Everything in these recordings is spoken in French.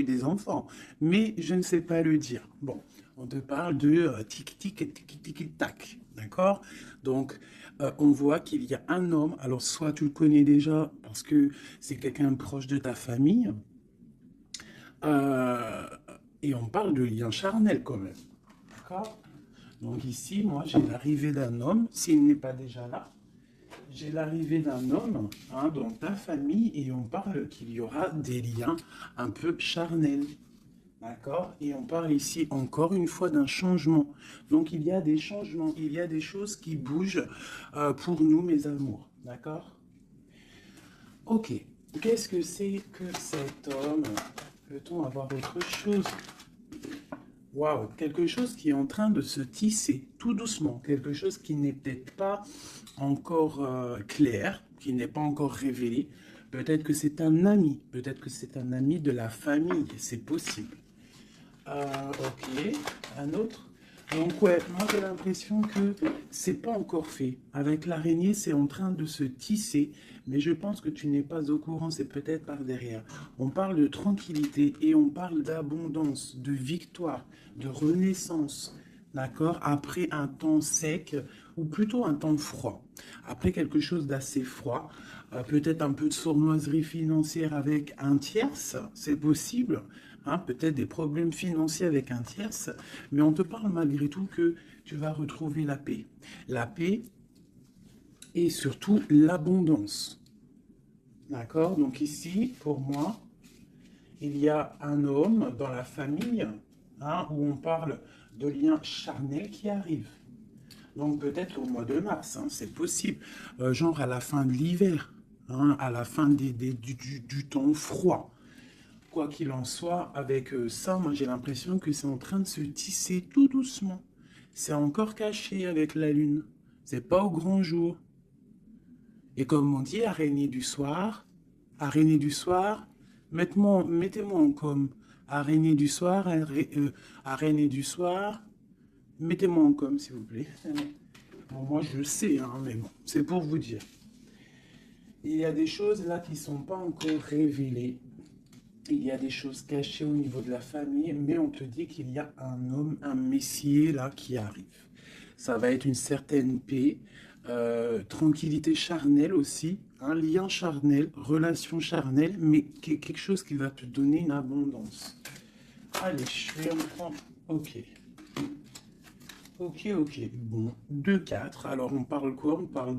des enfants, mais je ne sais pas le dire. Bon, on te parle de tic-tic et tic-tic-tac, d'accord? Donc, on voit qu'il y a un homme, alors soit tu le connais déjà parce que c'est quelqu'un proche de ta famille, euh, et on parle de lien charnel quand même, d'accord? Donc ici, moi, j'ai l'arrivée d'un homme, s'il n'est pas déjà là, j'ai l'arrivée d'un homme dans ta famille et on parle qu'il y aura des liens un peu charnels. D'accord? Et on parle ici encore une fois d'un changement. Donc il y a des changements, il y a des choses qui bougent pour nous, mes amours. D'accord? Ok. Qu'est-ce que c'est que cet homme? Peut-on avoir autre chose? Waouh, quelque chose qui est en train de se tisser tout doucement, quelque chose qui n'est peut-être pas encore clair, qui n'est pas encore révélé. Peut-être que c'est un ami, peut-être que c'est un ami de la famille, c'est possible. Ok, un autre. Donc ouais, moi j'ai l'impression que c'est pas encore fait. Avec l'araignée, c'est en train de se tisser, mais je pense que tu n'es pas au courant, c'est peut-être par derrière. On parle de tranquillité et on parle d'abondance, de victoire, de renaissance, d'accord? Après un temps sec ou plutôt un temps froid. Après quelque chose d'assez froid, peut-être un peu de sournoiserie financière avec un tierce, c'est possible. Hein, peut-être des problèmes financiers avec un tierce, mais on te parle malgré tout que tu vas retrouver la paix. La paix et surtout l'abondance. D'accord? Donc ici, pour moi, il y a un homme dans la famille où on parle de liens charnels qui arrivent. Donc peut-être au mois de mars, c'est possible. Genre à la fin de l'hiver, à la fin du temps froid. Quoi qu'il en soit, avec ça, moi j'ai l'impression que c'est en train de se tisser tout doucement. C'est encore caché avec la lune. C'est pas au grand jour. Et comme on dit, araignée du soir, mettez-moi en com. Araignée du soir, araignée du soir, mettez-moi en com s'il vous plaît. Bon, moi je le sais, mais bon, c'est pour vous dire. Il y a des choses là qui ne sont pas encore révélées. Il y a des choses cachées au niveau de la famille, mais on te dit qu'il y a un homme, un messier là qui arrive. Ça va être une certaine paix, tranquillité charnelle aussi, un lien charnel, relation charnelle, mais quelque chose qui va te donner une abondance. Allez, je vais en prendre. Ok. Ok, ok. Bon, 2 4. Alors, on parle quoi? On parle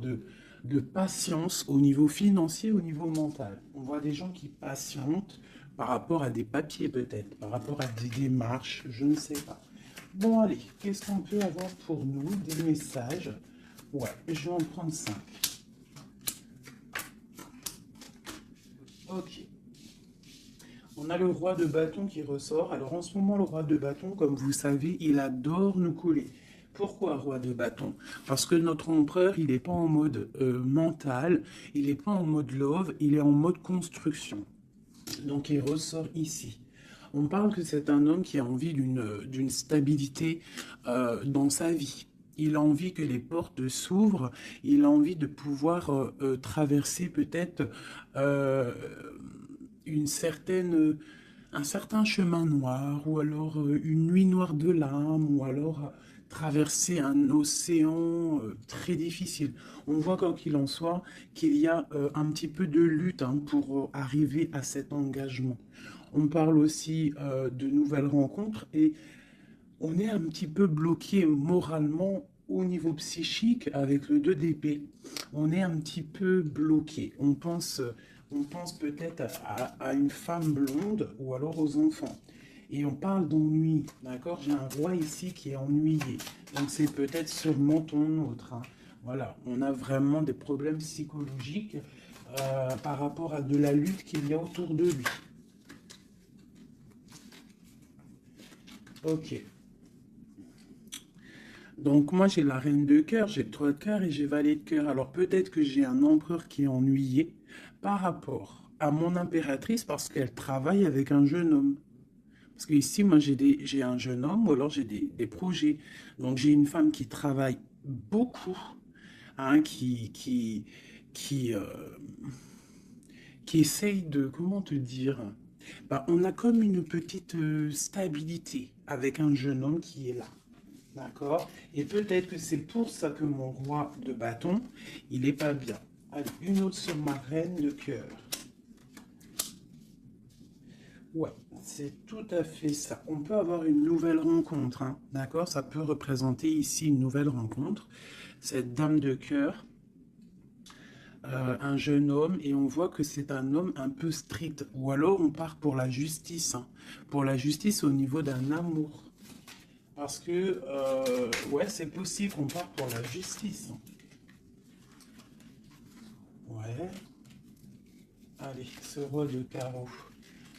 de patience au niveau financier, au niveau mental. On voit des gens qui patientent par rapport à des papiers, peut-être, par rapport à des démarches, je ne sais pas. Bon, allez, qu'est-ce qu'on peut avoir pour nous? Des messages. Ouais, je vais en prendre 5. Ok. On a le roi de bâton qui ressort. Alors en ce moment, le roi de bâton, comme vous savez, il adore nous coller. Pourquoi roi de bâton? Parce que notre empereur, il n'est pas en mode mental, il n'est pas en mode love, il est en mode construction. Donc il ressort ici. On parle que c'est un homme qui a envie d'une stabilité dans sa vie. Il a envie que les portes s'ouvrent, il a envie de pouvoir traverser peut-être euh, une certaine, un certain chemin noir, ou alors une nuit noire de l'âme, ou alors traverser un océan très difficile. On voit quoi qu'il en soit qu'il y a un petit peu de lutte pour arriver à cet engagement. On parle aussi de nouvelles rencontres et on est un petit peu bloqué moralement au niveau psychique avec le 2 d'épée. On est un petit peu bloqué. On pense peut-être à une femme blonde ou alors aux enfants. Et on parle d'ennui, d'accord? J'ai un roi ici qui est ennuyé. Donc c'est peut-être sûrement ton autre. Voilà, on a vraiment des problèmes psychologiques par rapport à de la lutte qu'il y a autour de lui. Ok. Donc moi j'ai la reine de cœur, j'ai le 3 de cœur et j'ai valet de cœur. Alors peut-être que j'ai un empereur qui est ennuyé par rapport à mon impératrice parce qu'elle travaille avec un jeune homme. Parce que ici moi j'ai un jeune homme ou alors j'ai des projets. Donc j'ai une femme qui travaille beaucoup, hein, qui essaye de, comment te dire? Bah, on a comme une petite stabilité avec un jeune homme qui est là. D'accord? Et peut-être que c'est pour ça que mon roi de bâton, il est pas bien. Allez, une autre sur ma reine de cœur. Ouais, c'est tout à fait ça. On peut avoir une nouvelle rencontre, hein, d'accord? Ça peut représenter ici une nouvelle rencontre. Cette dame de cœur, un jeune homme, et on voit que c'est un homme un peu strict. Ou alors on part pour la justice, hein, pour la justice au niveau d'un amour. Parce que, ouais, c'est possible qu'on parte pour la justice. Ouais. Allez, ce roi de carreau.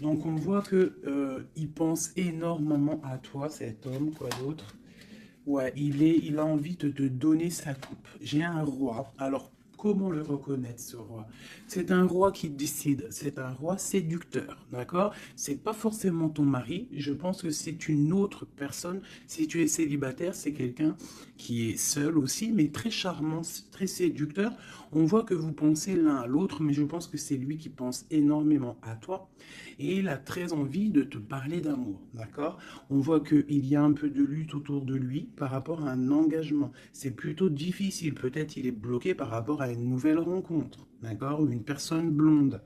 Donc on voit que il pense énormément à toi, cet homme, quoi d'autre. Ouais, il a envie de te donner sa coupe. J'ai un roi. Alors, comment le reconnaître, ce roi? C'est un roi qui décide. C'est un roi séducteur, d'accord? C'est pas forcément ton mari. Je pense que c'est une autre personne. Si tu es célibataire, c'est quelqu'un qui est seul aussi, mais très charmant, très séducteur. On voit que vous pensez l'un à l'autre, mais je pense que c'est lui qui pense énormément à toi. Et il a très envie de te parler d'amour, d'accord? On voit qu'il y a un peu de lutte autour de lui par rapport à un engagement. C'est plutôt difficile. Peut-être il est bloqué par rapport à une nouvelle rencontre, d'accord? Ou une personne blonde.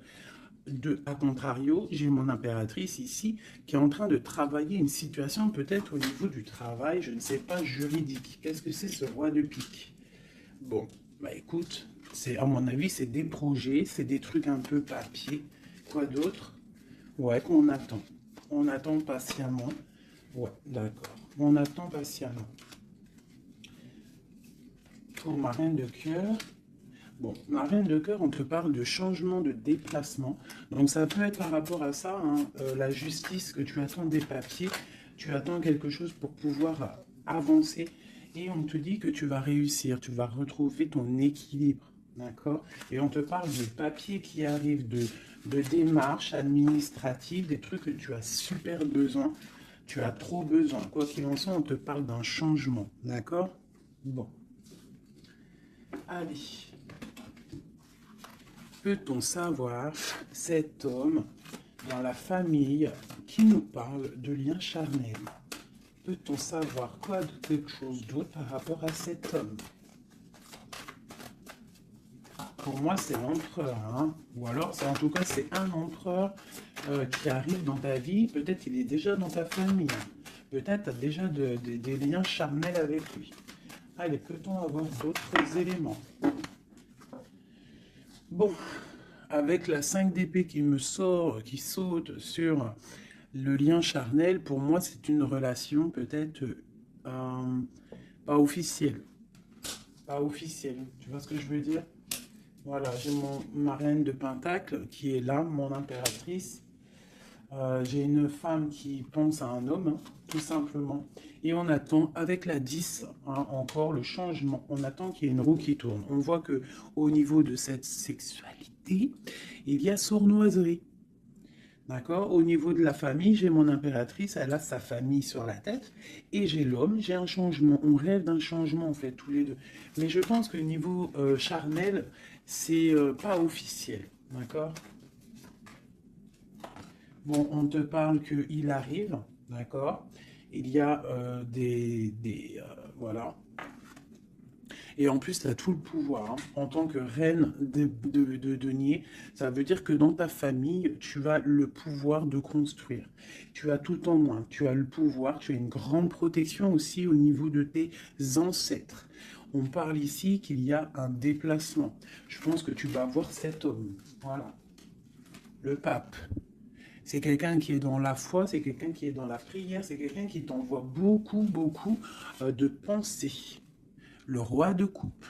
A contrario, j'ai mon impératrice ici qui est en train de travailler une situation peut-être au niveau du travail, je ne sais pas, juridique. Qu'est-ce que c'est ce roi de pique? Bon, bah écoute, c'est à mon avis, c'est des projets, c'est des trucs un peu papier. Quoi d'autre? Ouais, qu'on attend. On attend patiemment. Ouais, d'accord. On attend patiemment. Pour ma reine de cœur. Bon, ma reine de cœur, on te parle de changement de déplacement. Donc ça peut être par rapport à ça, hein, la justice, que tu attends des papiers, tu attends quelque chose pour pouvoir avancer. Et on te dit que tu vas réussir, tu vas retrouver ton équilibre. D'accord? Et on te parle de papiers qui arrivent, de démarches administratives, des trucs que tu as super besoin. Tu as trop besoin. Quoi qu'il en soit, on te parle d'un changement. D'accord? Bon. Allez. Peut-on savoir cet homme dans la famille qui nous parle de lien charnel? Peut-on savoir quoi de quelque chose d'autre par rapport à cet homme? Pour moi, c'est l'empereur, hein? Ou alors, en tout cas, c'est un empereur qui arrive dans ta vie. Peut-être il est déjà dans ta famille. Peut-être tu as déjà des liens charnels avec lui. Allez, peut-on avoir d'autres éléments? Bon, avec la 5 d'épée qui me sort, qui saute sur le lien charnel, pour moi, c'est une relation peut-être pas officielle. Pas officielle. Tu vois ce que je veux dire? Voilà, j'ai ma reine de Pentacle qui est là, mon impératrice. J'ai une femme qui pense à un homme, hein, tout simplement. Et on attend, avec la 10, hein, encore le changement. On attend qu'il y ait une roue qui tourne. On voit que au niveau de cette sexualité, il y a sournoiserie. D'accord? Au niveau de la famille, j'ai mon impératrice, elle a sa famille sur la tête. Et j'ai l'homme, j'ai un changement. On rêve d'un changement, en fait, tous les deux. Mais je pense que niveau charnel, c'est pas officiel. D'accord? Bon, on te parle qu'il arrive, d'accord? Il y a voilà. Et en plus, tu as tout le pouvoir, hein. En tant que reine de denier, ça veut dire que dans ta famille, tu as le pouvoir de construire. Tu as tout en moins. Tu as le pouvoir, tu as une grande protection aussi au niveau de tes ancêtres. On parle ici qu'il y a un déplacement. Je pense que tu vas voir cet homme. Voilà. Le pape. C'est quelqu'un qui est dans la foi, c'est quelqu'un qui est dans la prière, c'est quelqu'un qui t'envoie beaucoup, beaucoup de pensées. Le roi de coupe,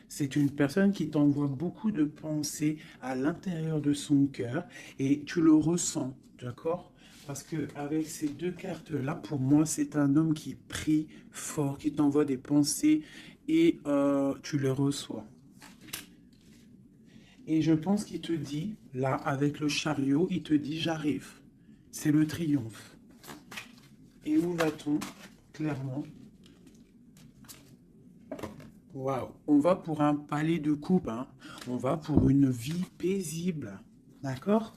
c'est une personne qui t'envoie beaucoup de pensées à l'intérieur de son cœur et tu le ressens, d'accord? Parce que avec ces deux cartes-là, pour moi, c'est un homme qui prie fort, qui t'envoie des pensées et tu les reçois. Et je pense qu'il te dit, là, avec le chariot, il te dit, j'arrive. C'est le triomphe. Et où va-t-on? Clairement. Waouh. On va pour un palais de coupe, hein. On va pour une vie paisible. D'accord?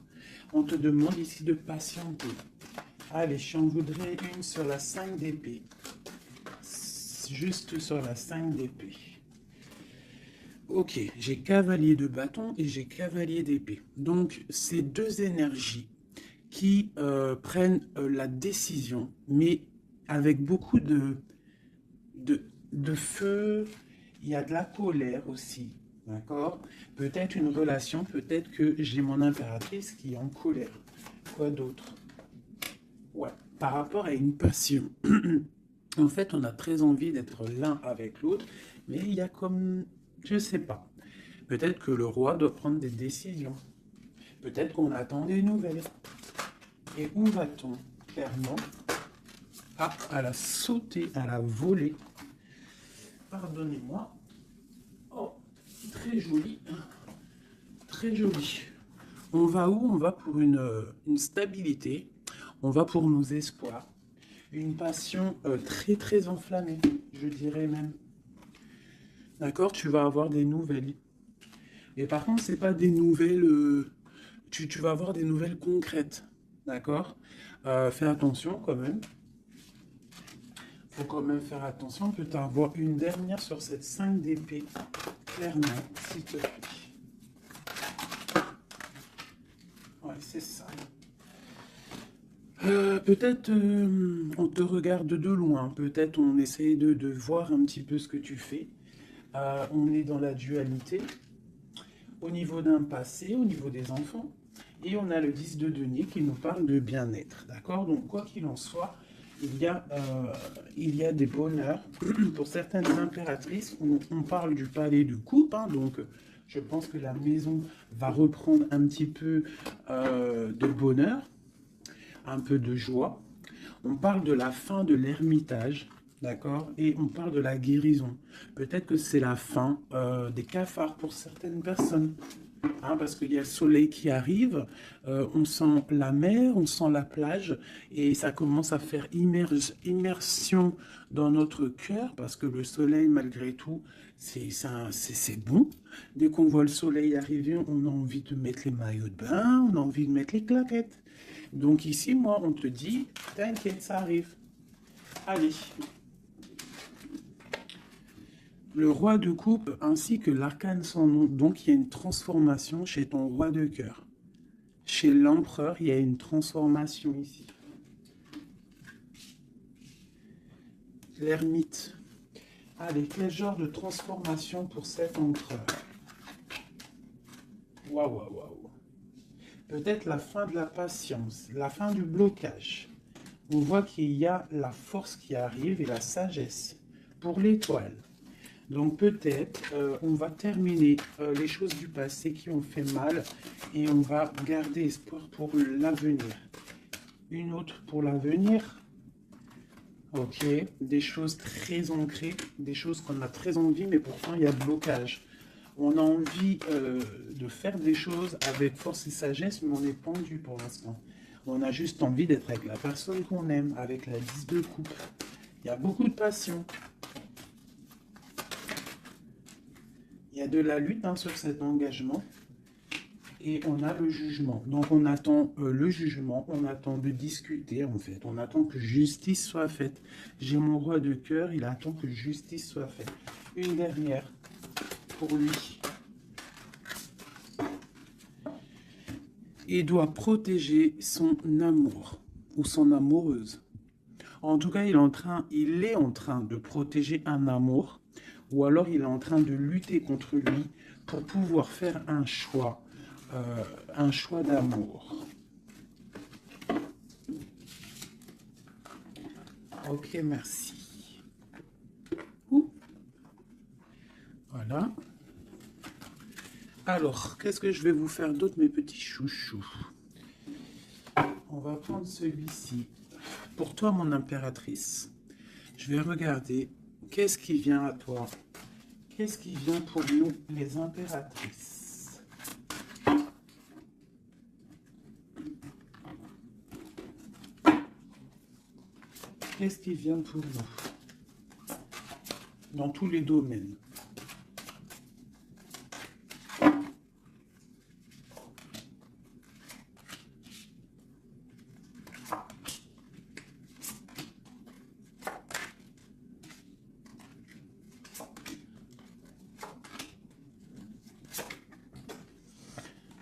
On te demande ici de patienter. Allez, j'en voudrais une sur la 5 d'épée. Juste sur la 5 d'épée. Ok, j'ai cavalier de bâton et j'ai cavalier d'épée. Donc, c'est deux énergies qui prennent la décision, mais avec beaucoup de feu. Il y a de la colère aussi, d'accord? Peut-être une relation, peut-être que j'ai mon impératrice qui est en colère. Quoi d'autre? Ouais, par rapport à une passion. En fait, on a très envie d'être l'un avec l'autre, mais il y a comme, je sais pas. Peut-être que le roi doit prendre des décisions. Peut-être qu'on attend des nouvelles. Et où va-t-on? Clairement, à la sauter, à la voler. Pardonnez-moi. Oh, très joli. Très joli. On va où? On va pour une stabilité. On va pour nos espoirs. Une passion très très enflammée, je dirais même. D'accord? Tu vas avoir des nouvelles. Et par contre, c'est pas des nouvelles... tu vas avoir des nouvelles concrètes. D'accord? Fais attention quand même. Faut quand même faire attention. Peut avoir une dernière sur cette 5 d'épée. Clairement, s'il te plaît. Ouais, c'est ça. Peut-être on te regarde de loin. Peut-être on essaye de voir un petit peu ce que tu fais. On est dans la dualité. Au niveau d'un passé, au niveau des enfants. Et on a le 10 de denier qui nous parle de bien-être. D'accord? Donc, quoi qu'il en soit, il y a des bonheurs. Pour certaines impératrices, on parle du palais de coupe. Hein, donc, je pense que la maison va reprendre un petit peu de bonheur, un peu de joie. On parle de la fin de l'ermitage. D'accord? Et on parle de la guérison. Peut-être que c'est la fin des cafards pour certaines personnes. Hein, parce qu'il y a le soleil qui arrive, on sent la mer, on sent la plage, et ça commence à faire immersion dans notre cœur, parce que le soleil, malgré tout, c'est bon. Dès qu'on voit le soleil arriver, on a envie de mettre les maillots de bain, on a envie de mettre les claquettes. Donc ici, moi, on te dit, t'inquiète, ça arrive. Allez. Le roi de coupe ainsi que l'arcane sans nom. Donc, il y a une transformation chez ton roi de cœur. Chez l'empereur, il y a une transformation ici. L'ermite. Allez, quel genre de transformation pour cet empereur? Waouh, waouh, waouh. Peut-être la fin de la patience, la fin du blocage. On voit qu'il y a la force qui arrive et la sagesse pour l'étoile. Donc peut-être on va terminer les choses du passé qui ont fait mal et on va garder espoir pour l'avenir. Une autre pour l'avenir. Ok, des choses très ancrées, des choses qu'on a très envie, mais pourtant il y a blocage. On a envie de faire des choses avec force et sagesse, mais on est pendu pour l'instant. On a juste envie d'être avec la personne qu'on aime, avec la 10 de coupe. Il y a beaucoup de passion. Il y a de la lutte sur cet engagement et on a le jugement. Donc on attend le jugement, on attend de discuter en fait, on attend que justice soit faite. J'ai mon roi de cœur, il attend que justice soit faite. Une dernière pour lui. Il doit protéger son amour ou son amoureuse. En tout cas, il est en train de protéger un amour, ou alors il est en train de lutter contre lui pour pouvoir faire un choix d'amour. Ok, merci. Ouh. Voilà. Alors, qu'est-ce que je vais vous faire d'autre, mes petits chouchous? On va prendre celui-ci. Pour toi, mon impératrice, je vais regarder qu'est-ce qui vient à toi. Qu'est-ce qui vient pour nous, les impératrices? Qu'est-ce qui vient pour nous? Dans tous les domaines.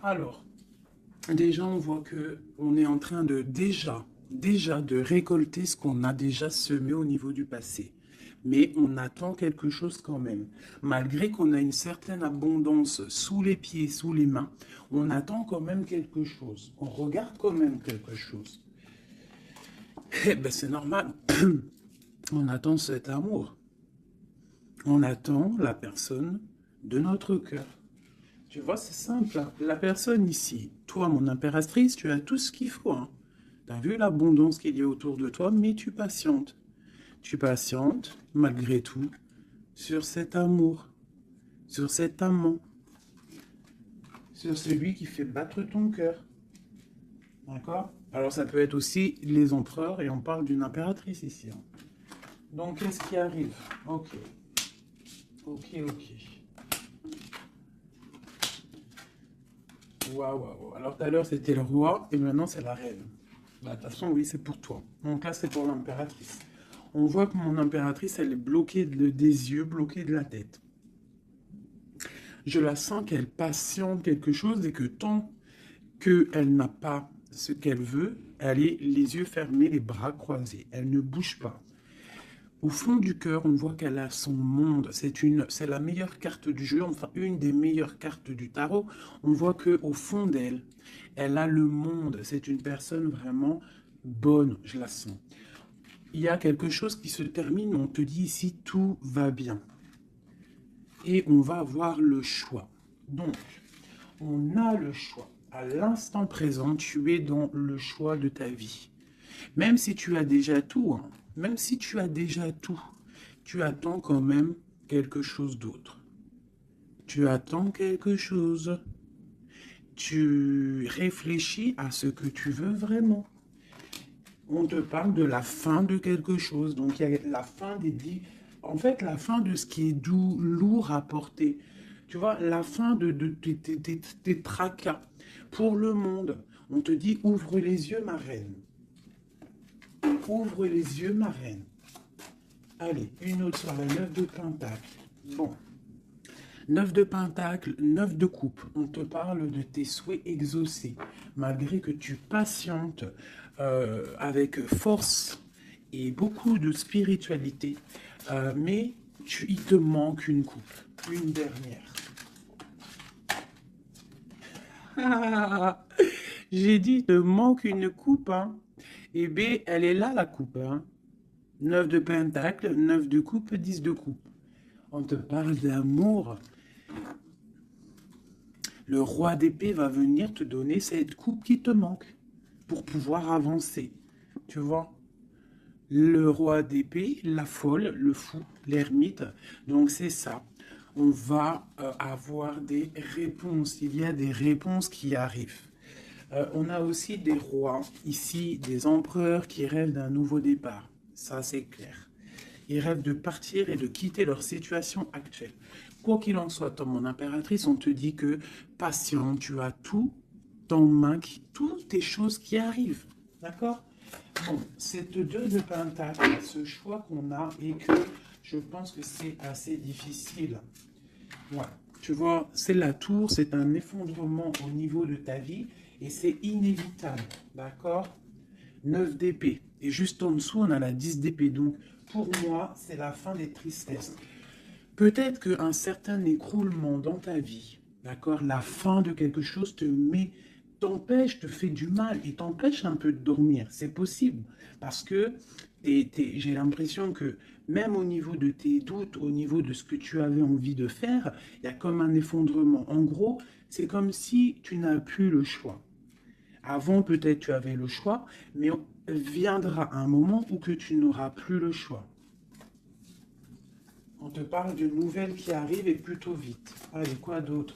Alors, déjà, on voit que on est en train de déjà de récolter ce qu'on a déjà semé au niveau du passé. Mais on attend quelque chose quand même. Malgré qu'on a une certaine abondance sous les pieds, sous les mains, on attend quand même quelque chose. On regarde quand même quelque chose. Eh ben c'est normal. On attend cet amour. On attend la personne de notre cœur. Tu vois, c'est simple, hein. La personne ici, toi, mon impératrice, tu as tout ce qu'il faut, hein. Tu as vu l'abondance qu'il y a autour de toi, mais tu patientes. Tu patientes, malgré tout, sur cet amour, sur cet amant, sur celui qui fait battre ton cœur. D'accord? Alors, ça peut être aussi les empereurs, et on parle d'une impératrice ici, hein. Donc, qu'est-ce qui arrive? Ok. Ok. Waouh. Alors, tout à l'heure, c'était le roi, et maintenant, c'est la reine. Bah, de toute façon, oui, c'est pour toi. Donc là, c'est pour l'impératrice. On voit que mon impératrice, elle est bloquée des yeux, bloquée de la tête. Je la sens qu'elle patiente quelque chose et que tant qu'elle n'a pas ce qu'elle veut, elle est les yeux fermés, les bras croisés. Elle ne bouge pas. Au fond du cœur, on voit qu'elle a son monde. C'est la meilleure carte du jeu, enfin une des meilleures cartes du tarot. On voit que au fond d'elle, elle a le monde. C'est une personne vraiment bonne, je la sens. Il y a quelque chose qui se termine, on te dit ici tout va bien. Et on va avoir le choix. Donc, on a le choix. À l'instant présent, tu es dans le choix de ta vie. Même si tu as déjà tout, hein, même si tu as déjà tout, tu attends quand même quelque chose d'autre. Tu attends quelque chose. Tu réfléchis à ce que tu veux vraiment. On te parle de la fin de quelque chose. Donc, il y a la fin des dix. En fait, la fin de ce qui est doux, lourd à porter. Tu vois, la fin de tes tracas pour le monde. On te dit, ouvre les yeux, ma reine. Ouvre les yeux, ma reine. Allez, une autre sur la 9 de Pentacle. Bon. 9 de Pentacle, 9 de coupe. On te parle de tes souhaits exaucés. Malgré que tu patientes avec force et beaucoup de spiritualité. Mais il te manque une coupe. Une dernière. Ah, j'ai dit, il te manque une coupe. Hein. Eh bien, elle est là, la coupe. Hein. 9 de Pentacle, 9 de coupe, 10 de coupe. On te parle d'amour. Le roi d'épée va venir te donner cette coupe qui te manque pour pouvoir avancer. Tu vois? Le roi d'épée, la folle, le fou, l'ermite. Donc c'est ça. On va avoir des réponses. Il y a des réponses qui arrivent. On a aussi des rois, ici, des empereurs qui rêvent d'un nouveau départ. Ça, c'est clair. Ils rêvent de partir et de quitter leur situation actuelle. Quoi qu'il en soit, mon impératrice, on te dit que patient, tu as tout en main, toutes tes choses qui arrivent. D'accord? Bon, cette 2 de Pentacle, ce choix qu'on a et que je pense que c'est assez difficile. Ouais. Tu vois, c'est la tour, c'est un effondrement au niveau de ta vie et c'est inévitable. D'accord? 9 d'épée. Et juste en dessous, on a la 10 d'épée. Donc, pour moi, c'est la fin des tristesses. Peut-être qu'un certain écroulement dans ta vie, d'accord, la fin de quelque chose t'empêche, te fait du mal et t'empêche un peu de dormir. C'est possible parce que j'ai l'impression que même au niveau de tes doutes, au niveau de ce que tu avais envie de faire, il y a comme un effondrement. En gros, c'est comme si tu n'as plus le choix. Avant, peut-être tu avais le choix, mais viendra un moment où que tu n'auras plus le choix. On te parle d'une nouvelle qui arrive et plutôt vite. Allez, quoi d'autre?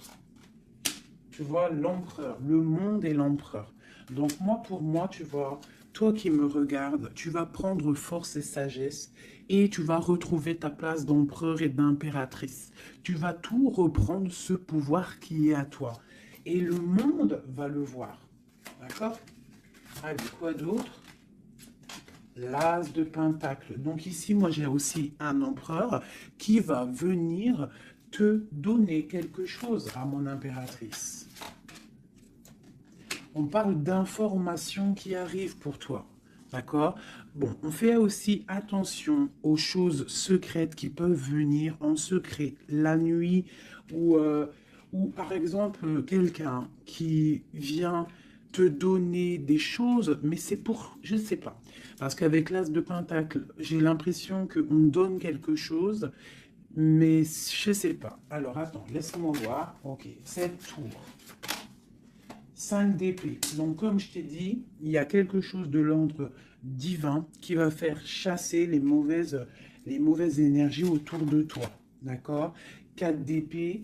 Tu vois, l'empereur, le monde et l'empereur. Donc moi, pour moi, tu vois, toi qui me regardes, tu vas prendre force et sagesse et tu vas retrouver ta place d'empereur et d'impératrice. Tu vas tout reprendre ce pouvoir qui est à toi. Et le monde va le voir. D'accord? Allez, quoi d'autre? L'as de Pentacle. Donc ici, moi, j'ai aussi un empereur qui va venir te donner quelque chose à mon impératrice. On parle d'informations qui arrivent pour toi. D'accord? Bon, on fait aussi attention aux choses secrètes qui peuvent venir en secret la nuit ou, ou par exemple quelqu'un qui vient te donner des choses, mais c'est pour, je ne sais pas. Parce qu'avec l'As de Pentacle, j'ai l'impression qu'on donne quelque chose, mais je ne sais pas. Alors attends, laisse-moi voir. Ok, 7 tours. 5 d'épée. Donc, comme je t'ai dit, il y a quelque chose de l'ordre divin qui va faire chasser les mauvaises énergies autour de toi. D'accord? 4 d'épée,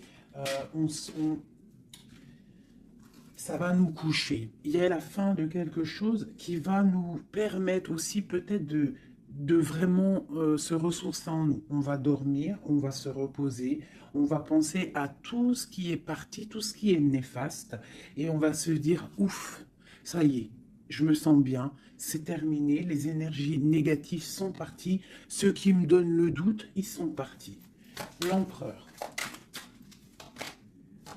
ça va nous coucher. Il y a la fin de quelque chose qui va nous permettre aussi peut-être de vraiment se ressourcer en nous. On va dormir, on va se reposer, on va penser à tout ce qui est parti, tout ce qui est néfaste, et on va se dire, ouf, ça y est, je me sens bien, c'est terminé, les énergies négatives sont parties, ceux qui me donnent le doute, ils sont partis. L'empereur.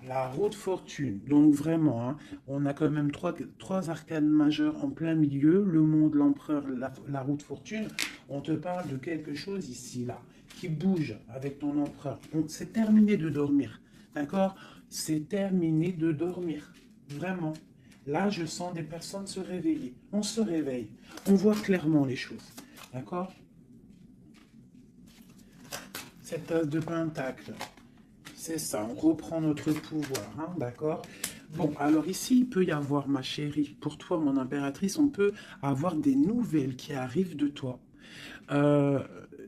La roue de fortune, donc vraiment, hein, on a quand même trois arcanes majeures en plein milieu, le monde, l'empereur, la roue de fortune. On te parle de quelque chose ici, là, qui bouge avec ton empereur. C'est terminé de dormir, d'accord? C'est terminé de dormir, vraiment. Là, je sens des personnes se réveiller. On se réveille, on voit clairement les choses, d'accord? Cette as de pentacle. C'est ça, on reprend notre pouvoir, hein, d'accord? Bon, alors ici, il peut y avoir, ma chérie, pour toi, mon impératrice, on peut avoir des nouvelles qui arrivent de toi. Euh,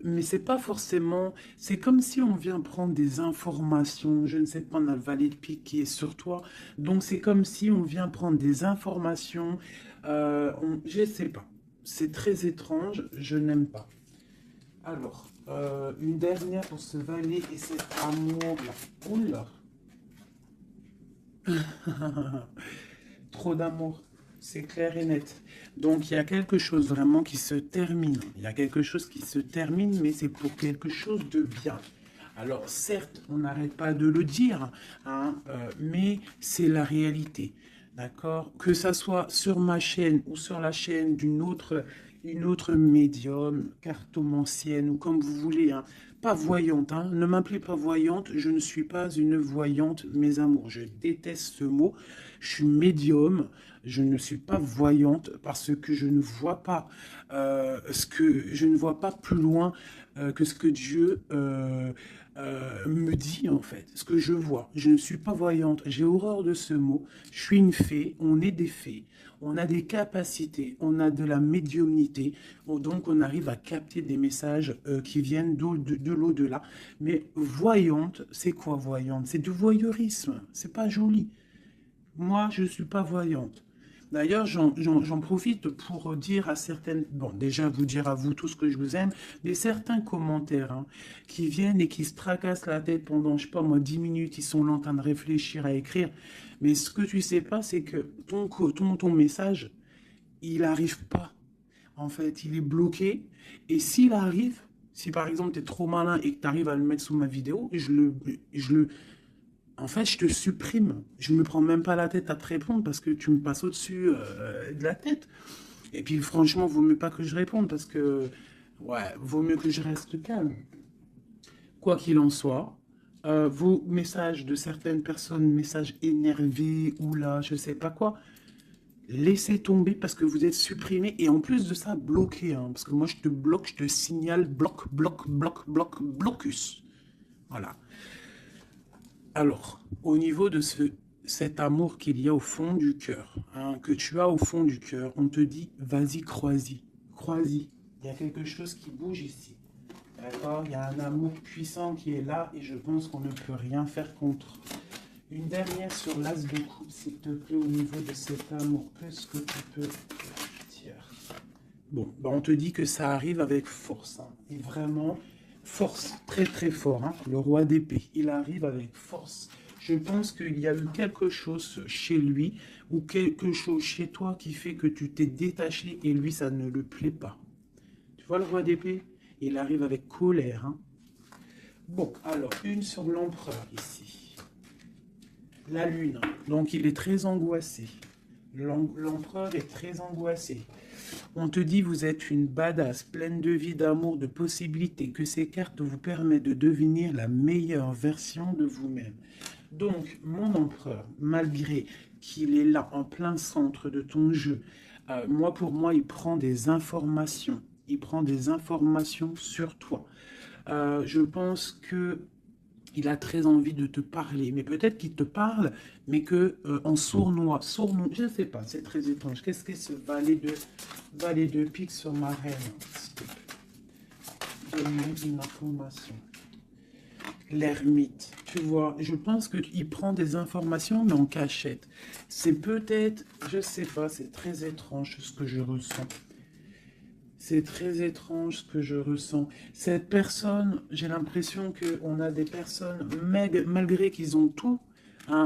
mais c'est pas forcément... C'est comme si on vient prendre des informations, je ne sais pas, on a le valet de pique qui est sur toi, donc c'est comme si on vient prendre des informations, je ne sais pas. C'est très étrange, je n'aime pas. Alors, une dernière pour ce valet et cet amour-là. Oula, trop d'amour, c'est clair et net. Donc, il y a quelque chose vraiment qui se termine. Il y a quelque chose qui se termine, mais c'est pour quelque chose de bien. Alors, certes, on n'arrête pas de le dire, hein, mais c'est la réalité. D'accord? Que ça soit sur ma chaîne ou sur la chaîne une autre médium, cartomancienne ou comme vous voulez, hein. Pas voyante, hein. Ne m'appelez pas voyante, je ne suis pas une voyante, mes amours. Je déteste ce mot. Je suis médium, je ne suis pas voyante parce que je ne vois pas je ne vois pas plus loin que ce que Dieu me dit en fait, ce que je vois. Je ne suis pas voyante, j'ai horreur de ce mot. Je suis une fée, on est des fées, on a des capacités, on a de la médiumnité, donc on arrive à capter des messages qui viennent de l'au-delà. Mais voyante, c'est quoi voyante? C'est du voyeurisme, c'est pas joli. Moi, je ne suis pas voyante. D'ailleurs, j'en profite pour dire à certaines, bon, déjà vous dire à vous tous que je vous aime, mais certains commentaires hein, qui viennent et qui se tracassent la tête pendant, je sais pas moi, 10 minutes, ils sont là en train de réfléchir à écrire. Mais ce que tu sais pas, c'est que ton message, il n'arrive pas. En fait, il est bloqué. Et s'il arrive, si par exemple tu es trop malin et que tu arrives à le mettre sous ma vidéo, en fait, je te supprime. Je ne me prends même pas la tête à te répondre parce que tu me passes au-dessus de la tête. Et puis, franchement, vaut mieux pas que je réponde parce que, ouais, vaut mieux que je reste calme. Quoi qu'il en soit, vos messages de certaines personnes, messages énervés ou là, je sais pas quoi, laissez tomber parce que vous êtes supprimé et en plus de ça, bloqué. Hein, parce que moi, je te bloque, je te signale bloc, bloc, bloc, bloc, blocus. Voilà. Alors, au niveau de cet amour qu'il y a au fond du cœur, hein, que tu as au fond du cœur, on te dit, vas-y, crois-y, crois-y. Il y a quelque chose qui bouge ici. D'accord? Il y a un amour puissant qui est là et je pense qu'on ne peut rien faire contre. Une dernière sur l'as de coupe, s'il te plaît, au niveau de cet amour. Qu'est-ce que tu peux dire? Bon, on te dit que ça arrive avec force. Hein, et vraiment, force, très très fort. Hein, le roi d'épée, il arrive avec force. Je pense qu'il y a eu quelque chose chez lui ou quelque chose chez toi qui fait que tu t'es détaché et lui, ça ne le plaît pas. Tu vois le roi d'épée? Il arrive avec colère. Hein. Bon, alors, une sur l'empereur ici. La lune, donc il est très angoissé. L'empereur est très angoissé. On te dit vous êtes une badass, pleine de vie, d'amour, de possibilités, que ces cartes vous permettent de devenir la meilleure version de vous-même. Donc, mon empereur, malgré qu'il est là en plein centre de ton jeu, pour moi, il prend des informations. Il prend des informations sur toi. Je pense que il a très envie de te parler, mais peut-être qu'il te parle, mais que en sournois, je ne sais pas, c'est très étrange. Qu'est-ce que ce valet de pique sur ma reine? Donne-moi une information. L'ermite, tu vois, je pense qu'il prend des informations, mais en cachette. C'est peut-être, je ne sais pas, c'est très étrange ce que je ressens. C'est très étrange ce que je ressens. Cette personne, j'ai l'impression qu'on a des personnes, malgré qu'ils ont tout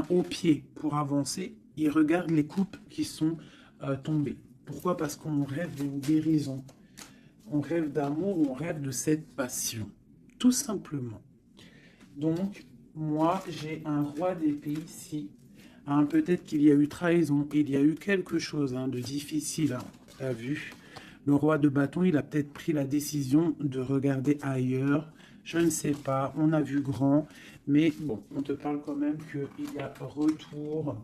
au pied pour avancer, ils regardent les coupes qui sont tombées. Pourquoi? Parce qu'on rêve d'une guérison. On rêve d'amour, on rêve de cette passion. Tout simplement. Donc, moi, j'ai un roi d'épée ici. Peut-être qu'il y a eu trahison, il y a eu quelque chose de difficile, tu as vu. Le roi de bâton, il a peut-être pris la décision de regarder ailleurs. Je ne sais pas, on a vu grand. Mais bon, on te parle quand même qu'il y a retour.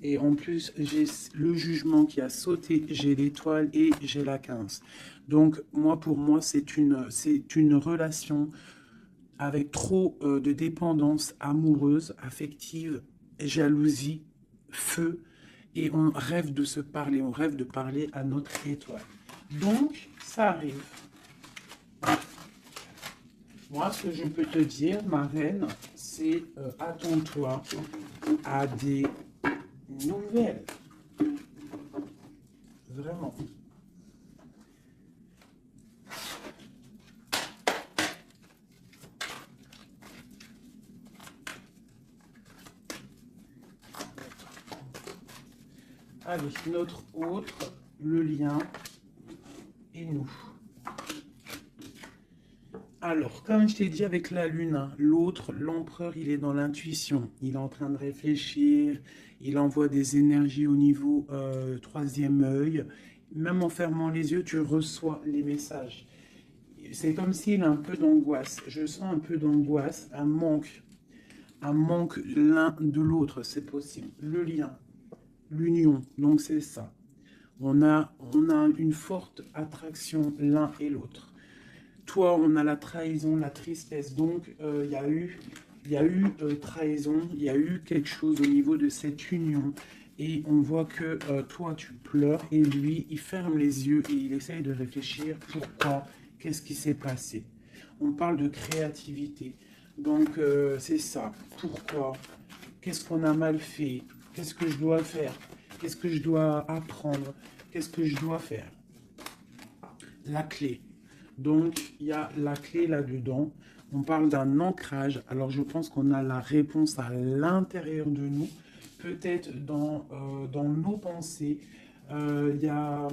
Et en plus, j'ai le jugement qui a sauté, j'ai l'étoile et j'ai la 15. Donc, pour moi, c'est une relation avec trop de dépendance amoureuse, affective, jalousie, feu. Et on rêve de se parler, on rêve de parler à notre étoile. Donc, ça arrive. Moi, ce que je peux te dire, ma reine, c'est attends-toi à des nouvelles. Vraiment. Allez, notre autre, le lien et nous. Alors, comme je t'ai dit avec la lune, l'autre, l'empereur, il est dans l'intuition. Il est en train de réfléchir, il envoie des énergies au niveau troisième œil. Même en fermant les yeux, tu reçois les messages. C'est comme s'il a un peu d'angoisse. Je sens un peu d'angoisse, un manque l'un de l'autre, c'est possible. Le lien, l'union, donc c'est ça. On a une forte attraction l'un et l'autre. Toi, on a la trahison, la tristesse. Donc, il y a eu trahison, il y a eu quelque chose au niveau de cette union. Et on voit que toi, tu pleures et lui, il ferme les yeux et il essaye de réfléchir. Pourquoi? Qu'est-ce qui s'est passé? On parle de créativité. Donc, c'est ça. Pourquoi? Qu'est-ce qu'on a mal fait? Qu'est-ce que je dois faire? Qu'est-ce que je dois apprendre? Qu'est-ce que je dois faire? La clé. Donc, il y a la clé là-dedans. On parle d'un ancrage. Alors, je pense qu'on a la réponse à l'intérieur de nous. Peut-être dans nos pensées. Il y a...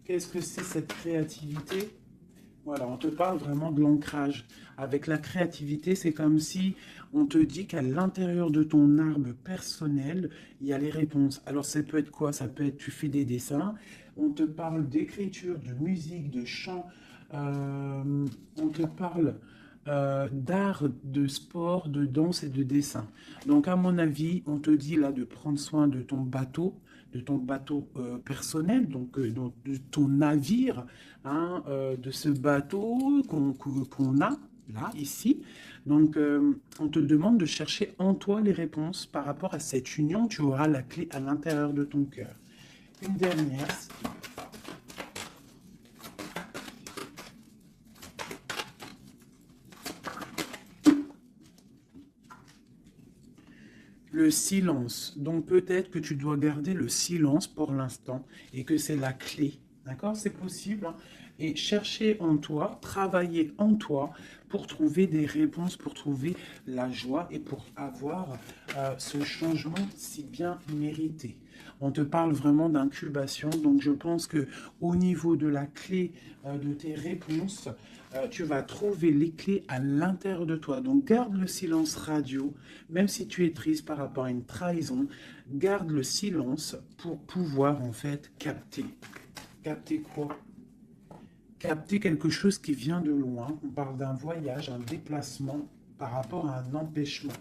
Qu'est-ce que c'est cette créativité? Voilà, on te parle vraiment de l'ancrage. Avec la créativité, c'est comme si on te dit qu'à l'intérieur de ton arbre personnel, il y a les réponses. Alors, ça peut être quoi? Ça peut être, tu fais des dessins, on te parle d'écriture, de musique, de chant, on te parle d'art, de sport, de danse et de dessin. Donc, à mon avis, on te dit là de prendre soin de ton bateau personnel, donc de ton navire, de ce bateau qu'on a là, ici. Donc, on te demande de chercher en toi les réponses par rapport à cette union. Tu auras la clé à l'intérieur de ton cœur. Une dernière. Le silence. Donc peut-être que tu dois garder le silence pour l'instant et que c'est la clé. D'accord? C'est possible. Et chercher en toi, travailler en toi pour trouver des réponses, pour trouver la joie et pour avoir ce changement si bien mérité. On te parle vraiment d'incubation. Donc, je pense que au niveau de la clé de tes réponses, tu vas trouver les clés à l'intérieur de toi. Donc, garde le silence radio, même si tu es triste par rapport à une trahison, garde le silence pour pouvoir en fait capter. Capter quoi? Capter quelque chose qui vient de loin. On parle d'un voyage, un déplacement par rapport à un empêchement.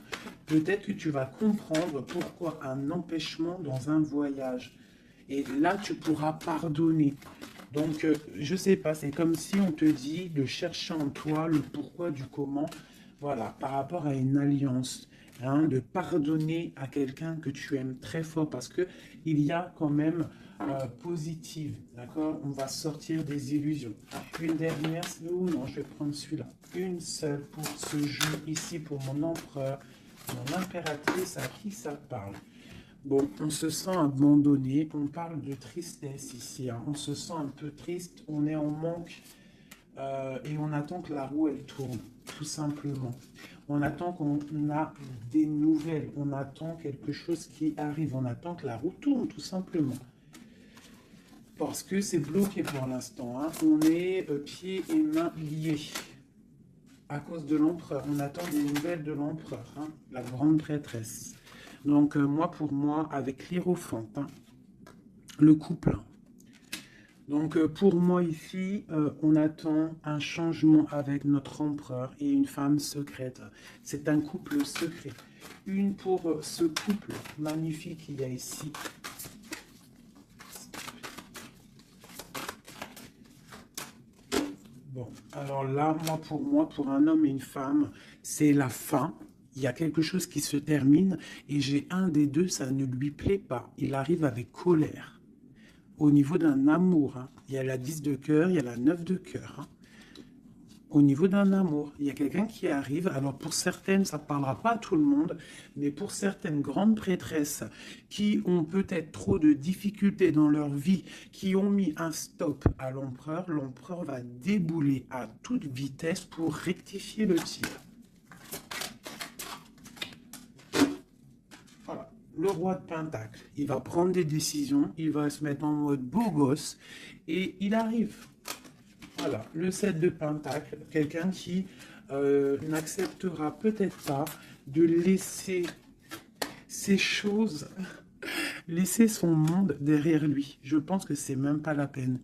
Peut-être que tu vas comprendre pourquoi un empêchement dans un voyage. Et là, tu pourras pardonner. Donc, je sais pas, c'est comme si on te dit de chercher en toi le pourquoi du comment, voilà, par rapport à une alliance, hein, de pardonner à quelqu'un que tu aimes très fort, parce que il y a quand même positive, d'accord? On va sortir des illusions. Une dernière, ou non, je vais prendre celui-là. Une seule pour ce jeu ici, pour mon empereur, mon impératrice, à qui ça parle? Bon, on se sent abandonné, on parle de tristesse ici, hein. On se sent un peu triste, on est en manque et on attend que la roue elle tourne, tout simplement. On attend qu'on a des nouvelles, on attend quelque chose qui arrive, on attend que la roue tourne, tout simplement. Parce que c'est bloqué pour l'instant, hein. On est pieds et mains liés à cause de l'empereur. On attend des nouvelles de l'empereur, hein, la grande prêtresse. Donc, moi, pour moi, avec l'Hiérophante, hein, le couple. Donc, pour moi, ici, on attend un changement avec notre empereur et une femme secrète. C'est un couple secret. Une pour ce couple magnifique qu'il y a ici. Bon, alors là, moi, pour un homme et une femme, c'est la fin. Il y a quelque chose qui se termine et j'ai un des deux, ça ne lui plaît pas. Il arrive avec colère. Au niveau d'un amour, hein, il y a la 10 de cœur, il y a la 9 de cœur. Hein. Au niveau d'un amour, il y a quelqu'un qui arrive. Alors pour certaines, ça ne parlera pas à tout le monde, mais pour certaines grandes prêtresses qui ont peut-être trop de difficultés dans leur vie, qui ont mis un stop à l'empereur, l'empereur va débouler à toute vitesse pour rectifier le tir. Voilà. Le roi de Pentacle, il va prendre des décisions, il va se mettre en mode beau gosse et il arrive. Voilà, le 7 de Pentacle, quelqu'un qui n'acceptera peut-être pas de laisser ces choses, laisser son monde derrière lui. Je pense que c'est même pas la peine.